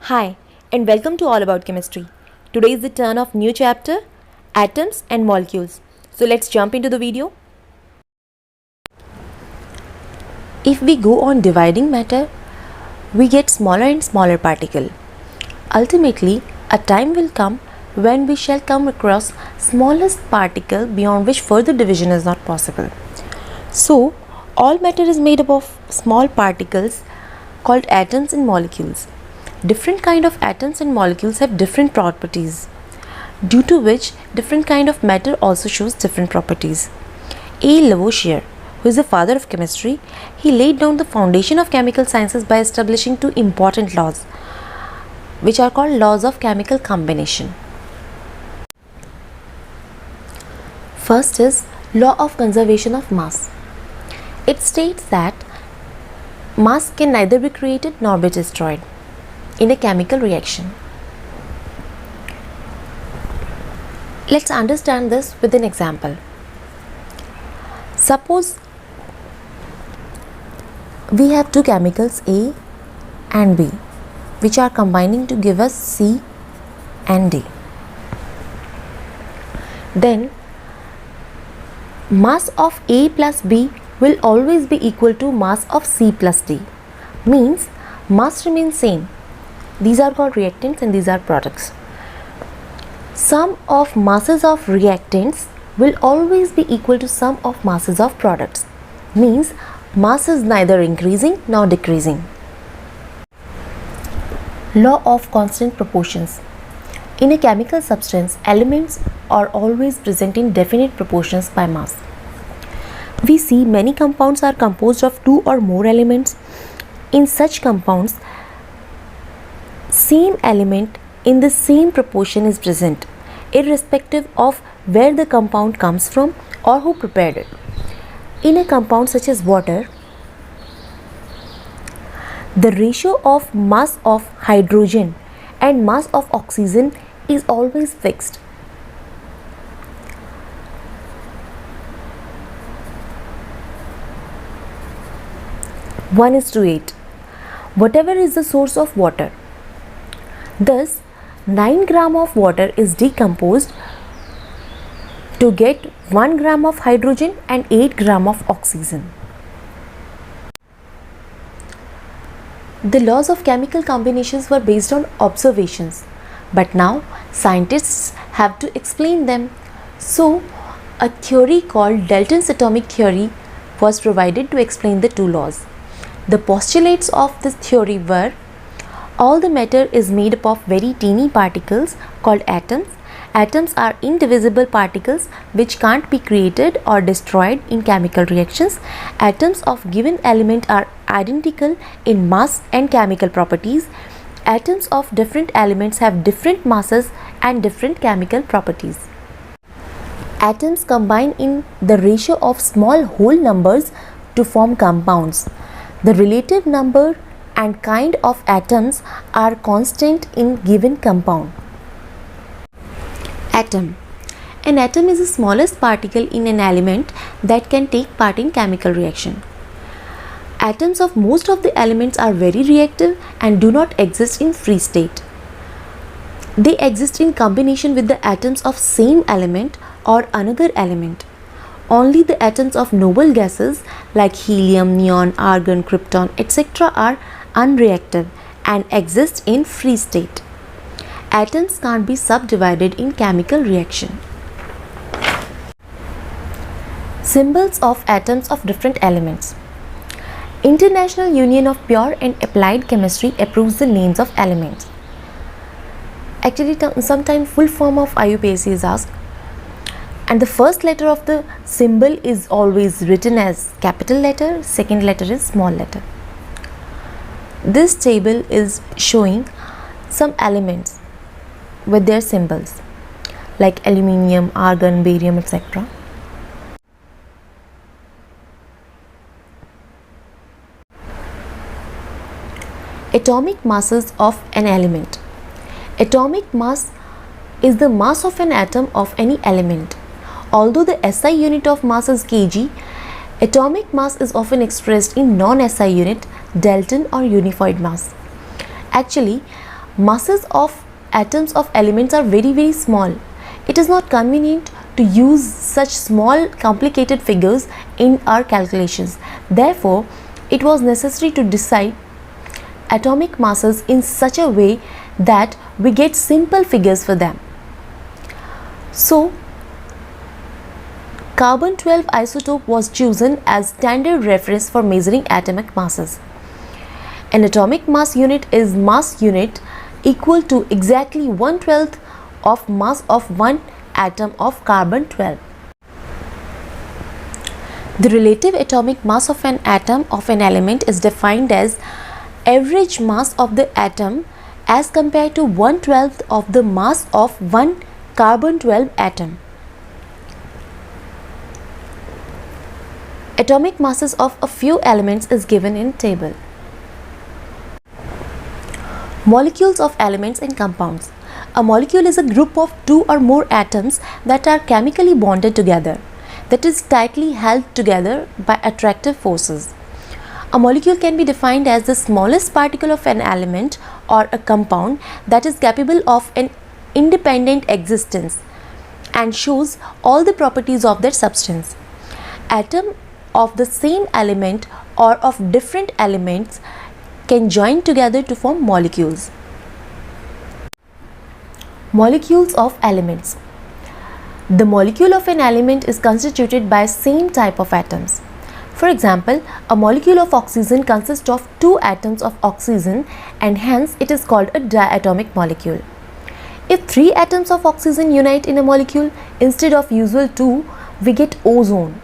Hi, and welcome to All About Chemistry. Today is the turn of new chapter, atoms and molecules. So let's jump into the video. If we go on dividing matter, we get smaller and smaller particle. Ultimately, a time will come when we shall come across smallest particle beyond which further division is not possible. So, all matter is made up of small particles called atoms and molecules. Different kind of atoms and molecules have different properties, due to which different kind of matter also shows different properties. A. Lavoisier, who is the father of chemistry, he laid down the foundation of chemical sciences by establishing two important laws, which are called laws of chemical combination. First is law of conservation of mass. It states that mass can neither be created nor be destroyed in a chemical reaction. Let's understand this with an example. Suppose we have two chemicals A and B, which are combining to give us C and D. Then mass of A plus B will always be equal to mass of C plus D. Means mass remains same. These are called reactants and these are products. Sum of masses of reactants will always be equal to sum of masses of products. Means mass is neither increasing nor decreasing. Law of constant proportions. In a chemical substance, elements are always present in definite proportions by mass. We see many compounds are composed of two or more elements. In such compounds, same element in the same proportion is present, irrespective of where the compound comes from or who prepared it. In a compound such as water, the ratio of mass of hydrogen and mass of oxygen is always fixed. One is to 8. Whatever is the source of water. Thus, 9 gram of water is decomposed to get 1 gram of hydrogen and 8 gram of oxygen. The laws of chemical combinations were based on observations, but now scientists have to explain them. So, a theory called Dalton's atomic theory was provided to explain the two laws. The postulates of this theory were: all the matter is made up of very teeny particles called atoms. Atoms are indivisible particles which can't be created or destroyed in chemical reactions. Atoms of given element are identical in mass and chemical properties. Atoms of different elements have different masses and different chemical properties. Atoms combine in the ratio of small whole numbers to form compounds. The relative number and kind of atoms are constant in given compound. Atom. An atom is the smallest particle in an element that can take part in chemical reaction. Atoms of most of the elements are very reactive and do not exist in free state. They exist in combination with the atoms of same element or another element. Only the atoms of noble gases like helium, neon, argon, krypton, etc. are unreactive and exist in free state. Atoms can't be subdivided in chemical reaction. Symbols of atoms of different elements. International Union of Pure and Applied Chemistry approves the names of elements. Actually, sometimes full form of IUPAC is asked, and the first letter of the symbol is always written as capital letter, second letter is small letter. This table is showing some elements with their symbols like aluminium, argon, barium, etc. Atomic masses of an element. Atomic mass is the mass of an atom of any element. Although the SI unit of mass is kg, atomic mass is often expressed in non-SI unit, Dalton or unified mass. Actually, masses of atoms of elements are very small. It is not convenient to use such small complicated figures in our calculations. Therefore, it was necessary to decide atomic masses in such a way that we get simple figures for them. So, carbon-12 isotope was chosen as standard reference for measuring atomic masses. An atomic mass unit is mass unit equal to exactly 1/12 of mass of one atom of carbon-12. The relative atomic mass of an atom of an element is defined as average mass of the atom as compared to 1/12 of the mass of one carbon-12 atom. Atomic masses of a few elements is given in table. Molecules of elements and compounds. A molecule is a group of two or more atoms that are chemically bonded together, that is tightly held together by attractive forces. A molecule can be defined as the smallest particle of an element or a compound that is capable of an independent existence and shows all the properties of their substance. Atoms of the same element or of different elements can join together to form molecules. Molecules of elements. The molecule of an element is constituted by same type of atoms. For example, a molecule of oxygen consists of two atoms of oxygen and hence it is called a diatomic molecule. If three atoms of oxygen unite in a molecule instead of usual two, we get ozone.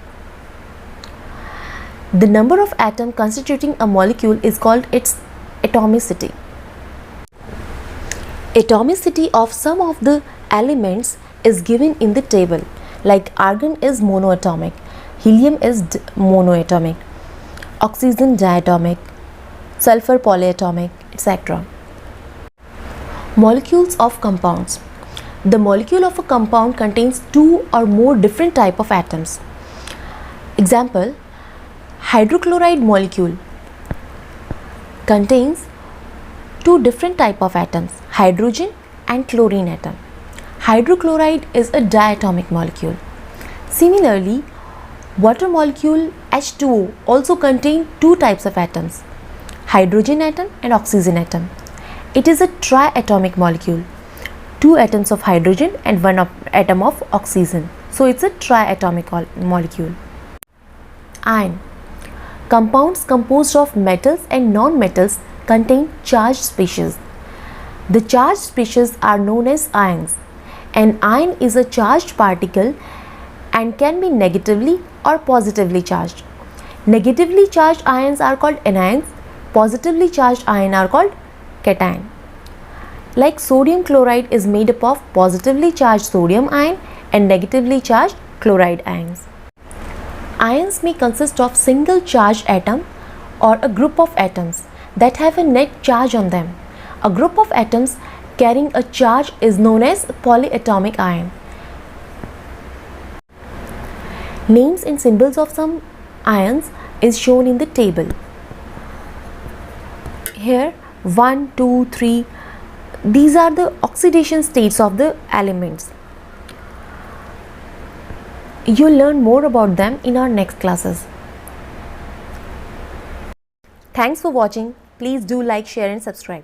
The number of atoms constituting a molecule is called its atomicity. Atomicity of some of the elements is given in the table, like argon is monoatomic, helium is monoatomic, oxygen diatomic, sulfur polyatomic, etc. Molecules of compounds. The molecule of a compound contains two or more different type of atoms. Example, hydrochloride molecule contains two different type of atoms, hydrogen and chlorine atom. Hydrochloride is a diatomic molecule. Similarly, water molecule H2O also contain two types of atoms, hydrogen atom and oxygen atom. It is a triatomic molecule, two atoms of hydrogen and one atom of oxygen. So it's a triatomic molecule. Ion. Compounds composed of metals and non-metals contain charged species. The charged species are known as ions. An ion is a charged particle and can be negatively or positively charged. Negatively charged ions are called anions. Positively charged ions are called cation. Like sodium chloride is made up of positively charged sodium ion and negatively charged chloride ions. Ions may consist of single charged atom or a group of atoms that have a net charge on them. A group of atoms carrying a charge is known as polyatomic ion. Names and symbols of some ions is shown in the table. Here 1, 2, 3, these are the oxidation states of the elements. You'll learn more about them in our next classes. Thanks for watching. Please do like, share and subscribe.